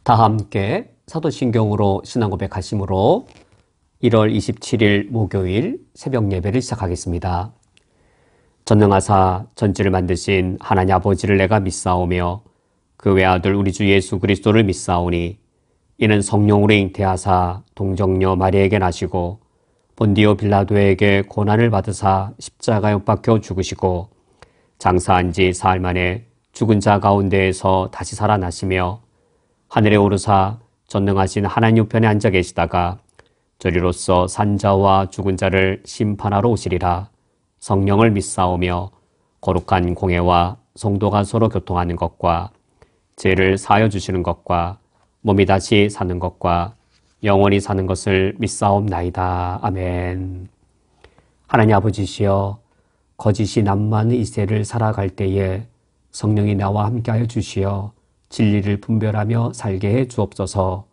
다 함께 사도신경으로 신앙고백하심으로 1월 27일 목요일 새벽 예배를 시작하겠습니다. 전능하사 전지를 만드신 하나님 아버지를 내가 믿사오며 그 외아들 우리 주 예수 그리스도를 믿사오니 이는 성령으로 잉태하사 동정녀 마리아에게 나시고 본디오 빌라도에게 고난을 받으사 십자가에 못 박혀 죽으시고 장사한 지 사흘 만에 죽은 자 가운데에서 다시 살아나시며 하늘에 오르사 전능하신 하나님 우편에 앉아 계시다가 저리로서 산자와 죽은 자를 심판하러 오시리라. 성령을 믿사오며 거룩한 공회와 성도가 서로 교통하는 것과 죄를 사하여 주시는 것과 몸이 다시 사는 것과 영원히 사는 것을 믿사옵나이다. 아멘. 하나님 아버지시여, 거짓이 남많은 이 세를 살아갈 때에 성령이 나와 함께하여 주시어 진리를 분별하며 살게 해 주옵소서.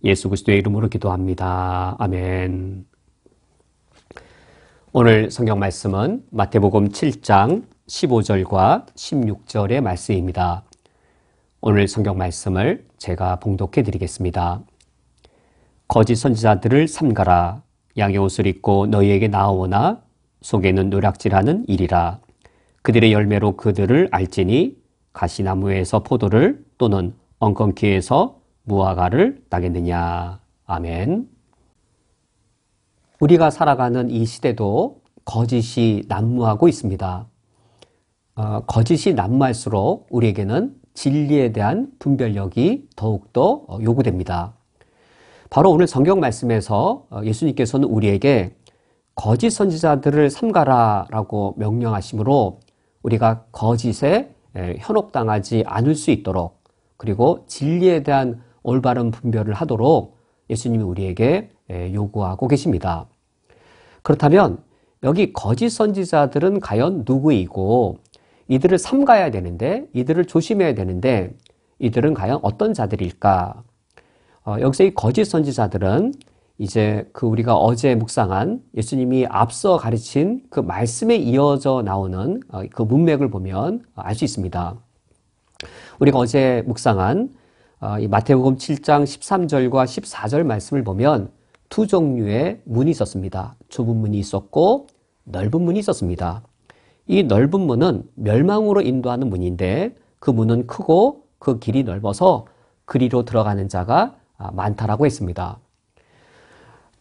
예수 그리스도의 이름으로 기도합니다. 아멘. 오늘 성경 말씀은 마태복음 7장 15절과 16절의 말씀입니다. 오늘 성경 말씀을 제가 봉독해 드리겠습니다. 거짓 선지자들을 삼가라. 양의 옷을 입고 너희에게 나아오나 속에는 노략질하는 일이라. 그들의 열매로 그들을 알지니 가시나무에서 포도를 또는 엉겅퀴에서 무화과를 따겠느냐. 아멘. 우리가 살아가는 이 시대도 거짓이 난무하고 있습니다. 거짓이 난무할수록 우리에게는 진리에 대한 분별력이 더욱더 요구됩니다. 바로 오늘 성경 말씀에서 예수님께서는 우리에게 거짓 선지자들을 삼가라 라고 명령하시므로 우리가 거짓에 현혹당하지 않을 수 있도록, 그리고 진리에 대한 올바른 분별을 하도록 예수님이 우리에게 요구하고 계십니다. 그렇다면 여기 거짓 선지자들은 과연 누구이고 이들을 삼가야 되는데, 이들을 조심해야 되는데 이들은 과연 어떤 자들일까? 여기서 이 거짓 선지자들은 이제 우리가 어제 묵상한 예수님이 앞서 가르친 그 말씀에 이어져 나오는 그 문맥을 보면 알 수 있습니다. 우리가 어제 묵상한 이 마태복음 7장 13절과 14절 말씀을 보면 두 종류의 문이 있었습니다. 좁은 문이 있었고 넓은 문이 있었습니다. 이 넓은 문은 멸망으로 인도하는 문인데 그 문은 크고 그 길이 넓어서 그리로 들어가는 자가 많다라고 했습니다.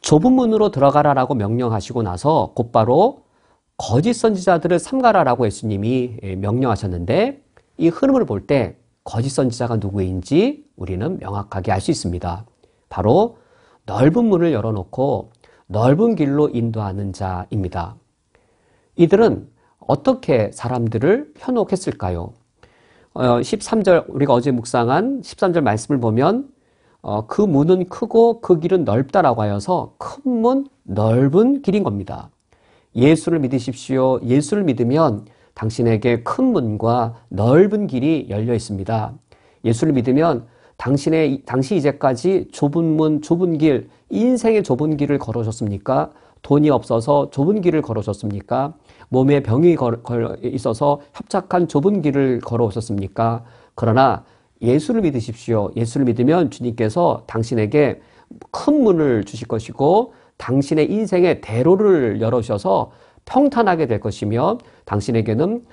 좁은 문으로 들어가라라고 명령하시고 나서 곧바로 거짓 선지자들을 삼가라라고 예수님이 명령하셨는데, 이 흐름을 볼 때 거짓 선지자가 누구인지 우리는 명확하게 알 수 있습니다. 바로 넓은 문을 열어놓고 넓은 길로 인도하는 자입니다. 이들은 어떻게 사람들을 현혹했을까요? 13절, 우리가 어제 묵상한 13절 말씀을 보면 그 문은 크고 그 길은 넓다라고 하여서 큰 문, 넓은 길인 겁니다. 예수를 믿으십시오. 예수를 믿으면 당신에게 큰 문과 넓은 길이 열려 있습니다. 예수를 믿으면 당시 이제까지 좁은 문, 좁은 길, 인생의 좁은 길을 걸어오셨습니까? 돈이 없어서 좁은 길을 걸어오셨습니까? 몸에 병이 있어서 협착한 좁은 길을 걸어오셨습니까? 그러나 예수를 믿으십시오. 예수를 믿으면 주님께서 당신에게 큰 문을 주실 것이고 당신의 인생의 대로를 열어주셔서 평탄하게 될 것이며 당신에게는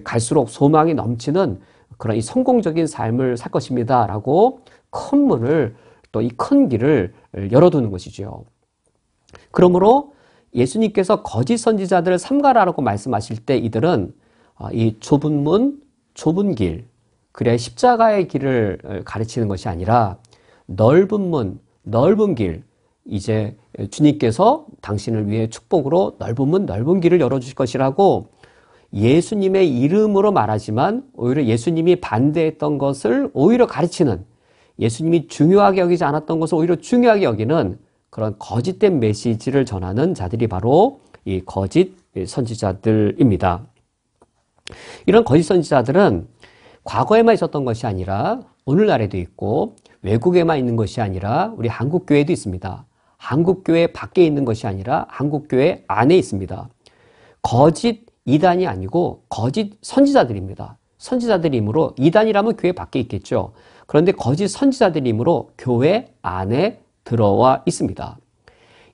갈수록 소망이 넘치는 그런 이 성공적인 삶을 살 것입니다. 라고 큰 문을, 또 이 큰 길을 열어두는 것이죠. 그러므로 예수님께서 거짓 선지자들을 삼가라라고 말씀하실 때 이들은 이 좁은 문, 좁은 길, 그래 십자가의 길을 가르치는 것이 아니라 넓은 문, 넓은 길, 이제 주님께서 당신을 위해 축복으로 넓은 문, 넓은 길을 열어주실 것이라고 예수님의 이름으로 말하지만 오히려 예수님이 반대했던 것을 오히려 가르치는, 예수님이 중요하게 여기지 않았던 것을 오히려 중요하게 여기는 그런 거짓된 메시지를 전하는 자들이 바로 이 거짓 선지자들입니다. 이런 거짓 선지자들은 과거에만 있었던 것이 아니라 오늘날에도 있고 외국에만 있는 것이 아니라 우리 한국교회도 있습니다. 한국교회 밖에 있는 것이 아니라 한국교회 안에 있습니다. 거짓 이단이 아니고 거짓 선지자들입니다. 선지자들이므로 이단이라면 교회 밖에 있겠죠. 그런데 거짓 선지자들이므로 교회 안에 들어와 있습니다.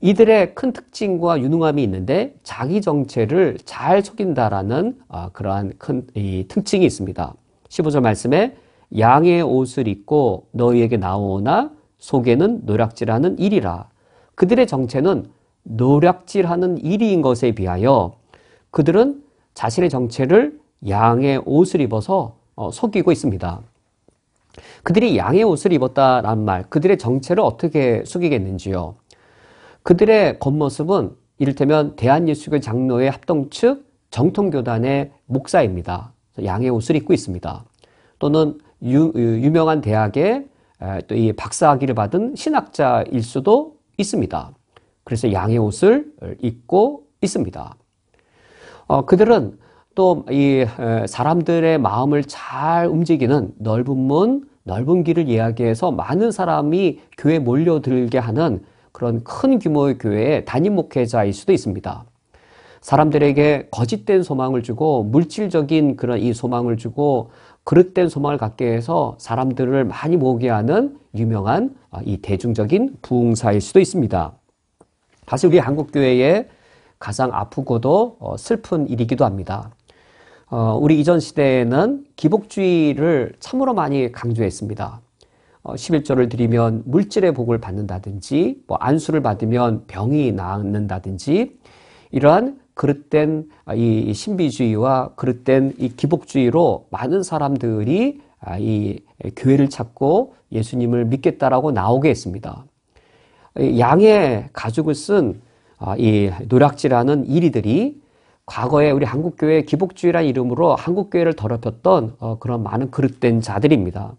이들의 큰 특징과 유능함이 있는데 자기 정체를 잘 속인다라는 그러한 큰 특징이 있습니다. 15절 말씀에 양의 옷을 입고 너희에게 나오나 속에는 노략질하는 일이라. 그들의 정체는 노략질하는 일인 것에 비하여 그들은 자신의 정체를 양의 옷을 입어서 속이고 있습니다. 그들이 양의 옷을 입었다라는 말, 그들의 정체를 어떻게 속이겠는지요? 그들의 겉모습은 이를테면 대한예수교 장로회 합동 측 정통교단의 목사입니다. 양의 옷을 입고 있습니다. 또는 유명한 대학의 또 이 박사학위를 받은 신학자일 수도 있습니다. 그래서 양의 옷을 입고 있습니다. 그들은 또 이 사람들의 마음을 잘 움직이는 넓은 문, 넓은 길을 이야기해서 많은 사람이 교회에 몰려들게 하는 그런 큰 규모의 교회의 담임 목회자일 수도 있습니다. 사람들에게 거짓된 소망을 주고 물질적인 그런 이 소망을 주고 그릇된 소망을 갖게 해서 사람들을 많이 모으게 하는 유명한 이 대중적인 부흥사일 수도 있습니다. 사실 우리 한국교회의 가장 아프고도 슬픈 일이기도 합니다. 우리 이전 시대에는 기복주의를 참으로 많이 강조했습니다. 11조를 드리면 물질의 복을 받는다든지 안수를 받으면 병이 낫는다든지 이러한 그릇된 이 신비주의와 그릇된 이 기복주의로 많은 사람들이 이 교회를 찾고 예수님을 믿겠다라고 나오게 했습니다. 양의 가죽을 쓴 이 노략질하는 이리들이 과거에 우리 한국교회 기복주의라는 이름으로 한국교회를 더럽혔던 그런 많은 그릇된 자들입니다.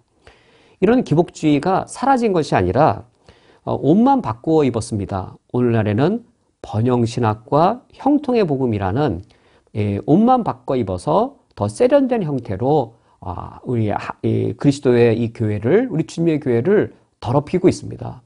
이런 기복주의가 사라진 것이 아니라 옷만 바꾸어 입었습니다. 오늘날에는 번영신학과 형통의 복음이라는 옷만 바꿔 입어서 더 세련된 형태로 우리 그리스도의 이 교회를, 우리 주님의 교회를 더럽히고 있습니다.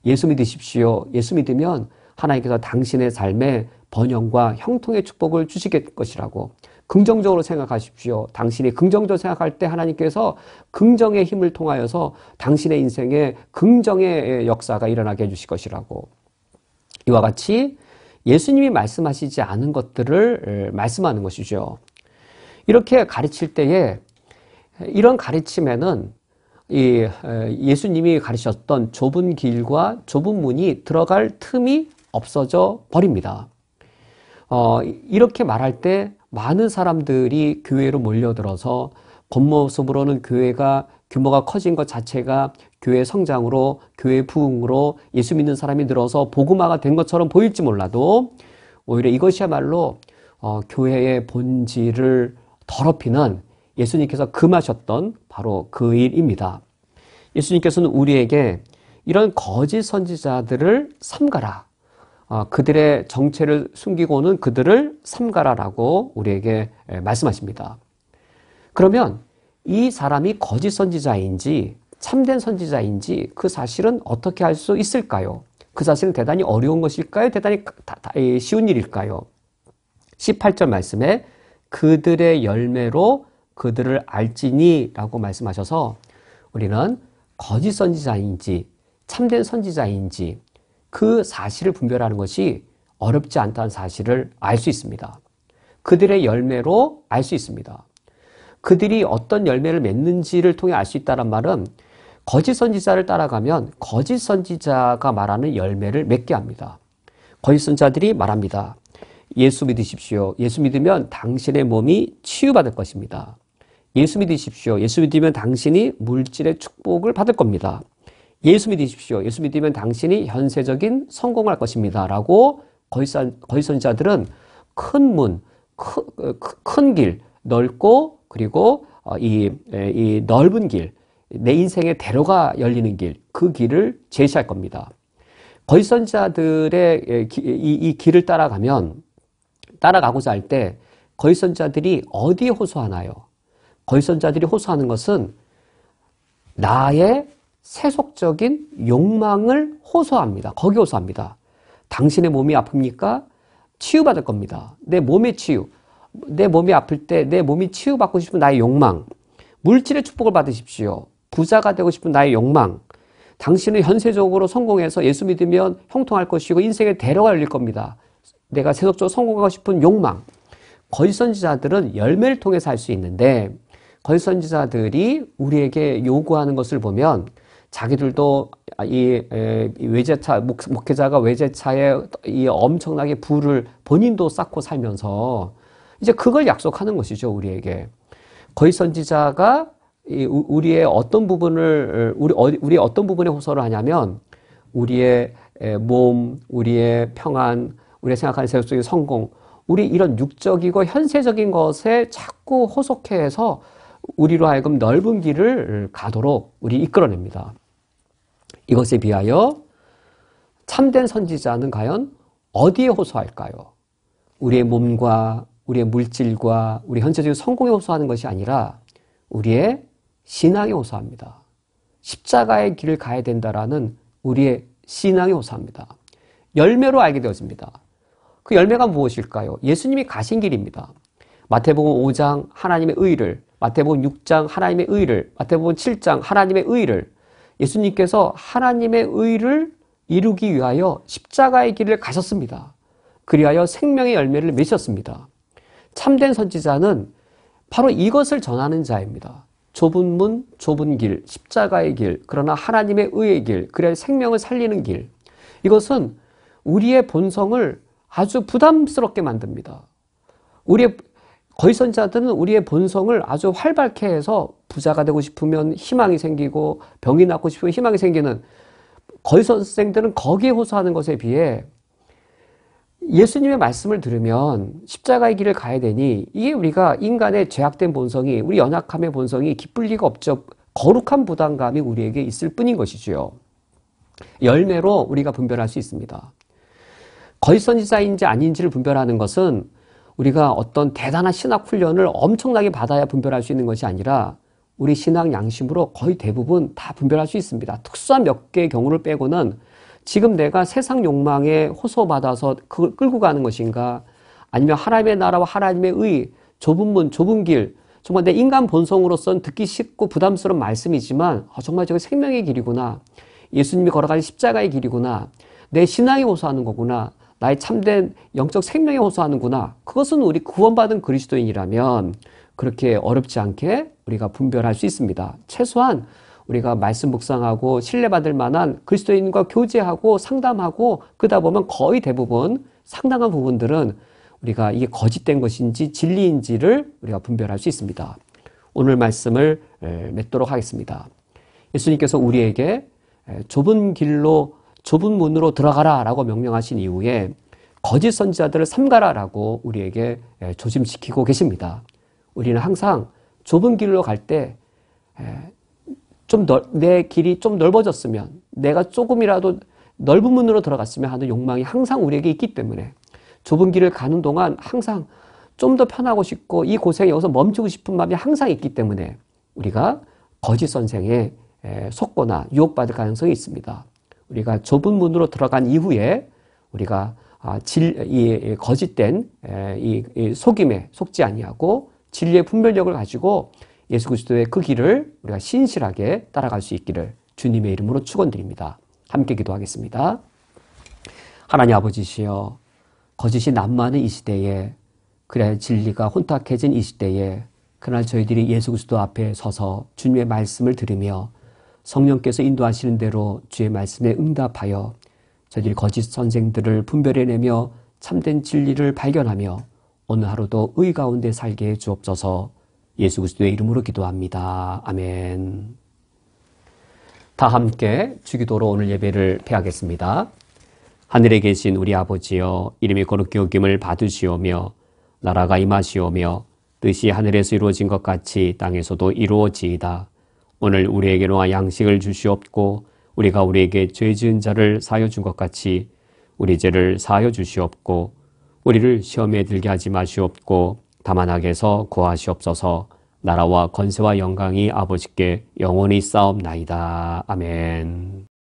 예수 믿으십시오. 예수 믿으면 하나님께서 당신의 삶에 번영과 형통의 축복을 주시겠 것이라고 긍정적으로 생각하십시오. 당신이 긍정적으로 생각할 때 하나님께서 긍정의 힘을 통하여서 당신의 인생에 긍정의 역사가 일어나게 해주실 것이라고. 이와 같이 예수님이 말씀하시지 않은 것들을 말씀하는 것이죠. 이렇게 가르칠 때에 이런 가르침에는 이 예수님이 가르쳤던 좁은 길과 좁은 문이 들어갈 틈이 없어져 버립니다. 이렇게 말할 때 많은 사람들이 교회로 몰려들어서 겉모습으로는 교회가 규모가 커진 것 자체가 교회 성장으로, 교회 부흥으로 예수 믿는 사람이 늘어서 복음화가 된 것처럼 보일지 몰라도 오히려 이것이야말로 교회의 본질을 더럽히는 예수님께서 금하셨던 바로 그 일입니다. 예수님께서는 우리에게 이런 거짓 선지자들을 삼가라. 그들의 정체를 숨기고는 그들을 삼가라라고 우리에게 말씀하십니다. 그러면 이 사람이 거짓 선지자인지 참된 선지자인지 그 사실은 어떻게 알 수 있을까요? 그 사실은 대단히 어려운 것일까요? 대단히 쉬운 일일까요? 18절 말씀에 그들의 열매로 그들을 알지니 라고 말씀하셔서 우리는 거짓 선지자인지 참된 선지자인지 그 사실을 분별하는 것이 어렵지 않다는 사실을 알 수 있습니다. 그들의 열매로 알 수 있습니다. 그들이 어떤 열매를 맺는지를 통해 알 수 있다는 말은 거짓 선지자를 따라가면 거짓 선지자가 말하는 열매를 맺게 합니다. 거짓 선지자들이 말합니다. 예수 믿으십시오. 예수 믿으면 당신의 몸이 치유받을 것입니다. 예수 믿으십시오. 예수 믿으면 당신이 물질의 축복을 받을 겁니다. 예수 믿으십시오. 예수 믿으면 당신이 현세적인 성공할 것입니다. 라고 거짓 선지자들은 큰 문, 큰 길, 넓고 그리고 이 넓은 길, 내 인생의 대로가 열리는 길, 그 길을 제시할 겁니다. 거짓 선지자들의 이 길을 따라가고자 할 때 거짓 선지자들이 어디에 호소하나요? 거짓 선지자들이 호소하는 것은 나의 세속적인 욕망을 호소합니다. 거기 호소합니다. 당신의 몸이 아픕니까? 치유받을 겁니다. 내 몸의 치유. 내 몸이 아플 때 내 몸이 치유받고 싶은 나의 욕망. 물질의 축복을 받으십시오. 부자가 되고 싶은 나의 욕망, 당신은 현세적으로 성공해서 예수 믿으면 형통할 것이고 인생의 대로가 열릴 겁니다. 내가 세속적으로 성공하고 싶은 욕망. 거짓 선지자들은 열매를 통해서 할 수 있는데 거짓 선지자들이 우리에게 요구하는 것을 보면 자기들도 이 외제차 목회자가 외제차에 이 엄청나게 부를 본인도 쌓고 살면서 이제 그걸 약속하는 것이죠. 우리에게 거짓 선지자가 우리의 어떤 부분을 우리의 어떤 부분에 호소를 하냐면 우리의 몸, 우리의 평안, 우리가 생각하는 세속적인 성공, 우리 이런 육적이고 현세적인 것에 자꾸 호속해서 우리로 하여금 넓은 길을 가도록 우리 이끌어냅니다. 이것에 비하여 참된 선지자는 과연 어디에 호소할까요? 우리의 몸과 우리의 물질과 우리 현세적인 성공에 호소하는 것이 아니라 우리의 신앙에 호소합니다. 십자가의 길을 가야 된다라는 우리의 신앙에 호소합니다. 열매로 알게 되어집니다. 그 열매가 무엇일까요? 예수님이 가신 길입니다. 마태복음 5장 하나님의 의를, 마태복음 6장 하나님의 의를, 마태복음 7장 하나님의 의를, 예수님께서 하나님의 의를 이루기 위하여 십자가의 길을 가셨습니다. 그리하여 생명의 열매를 맺으셨습니다. 참된 선지자는 바로 이것을 전하는 자입니다. 좁은 문, 좁은 길, 십자가의 길, 그러나 하나님의 의의 길, 그래야 생명을 살리는 길. 이것은 우리의 본성을 아주 부담스럽게 만듭니다. 거짓 선지자들은 우리의 본성을 아주 활발케 해서 부자가 되고 싶으면 희망이 생기고 병이 낫고 싶으면 희망이 생기는 거짓 선생들은 거기에 호소하는 것에 비해 예수님의 말씀을 들으면 십자가의 길을 가야 되니 이게 우리가 인간의 죄악된 본성이 우리 연약함의 본성이 기쁠 리가 없죠. 거룩한 부담감이 우리에게 있을 뿐인 것이지요. 열매로 우리가 분별할 수 있습니다. 거짓 선지자인지 아닌지를 분별하는 것은 우리가 어떤 대단한 신학 훈련을 엄청나게 받아야 분별할 수 있는 것이 아니라 우리 신앙 양심으로 거의 대부분 다 분별할 수 있습니다. 특수한 몇 개의 경우를 빼고는 지금 내가 세상 욕망에 호소받아서 그걸 끌고 가는 것인가 아니면 하나님의 나라와 하나님의 의, 좁은 문, 좁은 길, 정말 내 인간 본성으로서는 듣기 쉽고 부담스러운 말씀이지만 정말 저게 생명의 길이구나. 예수님이 걸어가는 십자가의 길이구나. 내 신앙에 호소하는 거구나. 나의 참된 영적 생명에 호소하는구나. 그것은 우리 구원받은 그리스도인이라면 그렇게 어렵지 않게 우리가 분별할 수 있습니다. 최소한 우리가 말씀 묵상하고 신뢰받을 만한 그리스도인과 교제하고 상담하고 그러다 보면 거의 대부분 상당한 부분들은 우리가 이게 거짓된 것인지 진리인지를 우리가 분별할 수 있습니다. 오늘 말씀을 맺도록 하겠습니다. 예수님께서 우리에게 좁은 길로 좁은 문으로 들어가라 라고 명령하신 이후에 거짓 선지자들을 삼가라 라고 우리에게 조심시키고 계십니다. 우리는 항상 좁은 길로 갈 때 내 길이 좀 넓어졌으면 내가 조금이라도 넓은 문으로 들어갔으면 하는 욕망이 항상 우리에게 있기 때문에 좁은 길을 가는 동안 항상 좀 더 편하고 싶고 이 고생에 여기서 멈추고 싶은 마음이 항상 있기 때문에 우리가 거짓 선생에 속거나 유혹받을 가능성이 있습니다. 우리가 좁은 문으로 들어간 이후에 우리가 거짓된 이 속임에 속지 아니하고 진리의 분별력을 가지고 예수 그리스도의 그 길을 우리가 신실하게 따라갈 수 있기를 주님의 이름으로 축원드립니다. 함께 기도하겠습니다. 하나님 아버지시여, 거짓이 난무하는 이 시대에, 그래 진리가 혼탁해진 이 시대에 그날 저희들이 예수 그리스도 앞에 서서 주님의 말씀을 들으며 성령께서 인도하시는 대로 주의 말씀에 응답하여 저희들이 거짓 선생들을 분별해내며 참된 진리를 발견하며 오늘 하루도 의 가운데 살게 해 주옵소서. 예수 그리스도의 이름으로 기도합니다. 아멘. 다 함께 주기도로 오늘 예배를 폐하겠습니다. 하늘에 계신 우리 아버지여, 이름이 거룩히 여김을 받으시오며 나라가 임하시오며 뜻이 하늘에서 이루어진 것 같이 땅에서도 이루어지이다. 오늘 우리에게로 양식을 주시옵고 우리가 우리에게 죄 지은 자를 사하여 준 것 같이 우리 죄를 사하여 주시옵고 우리를 시험에 들게 하지 마시옵고 다만 악에서 구하시옵소서. 나라와 권세와 영광이 아버지께 영원히 쌓옵나이다. 아멘.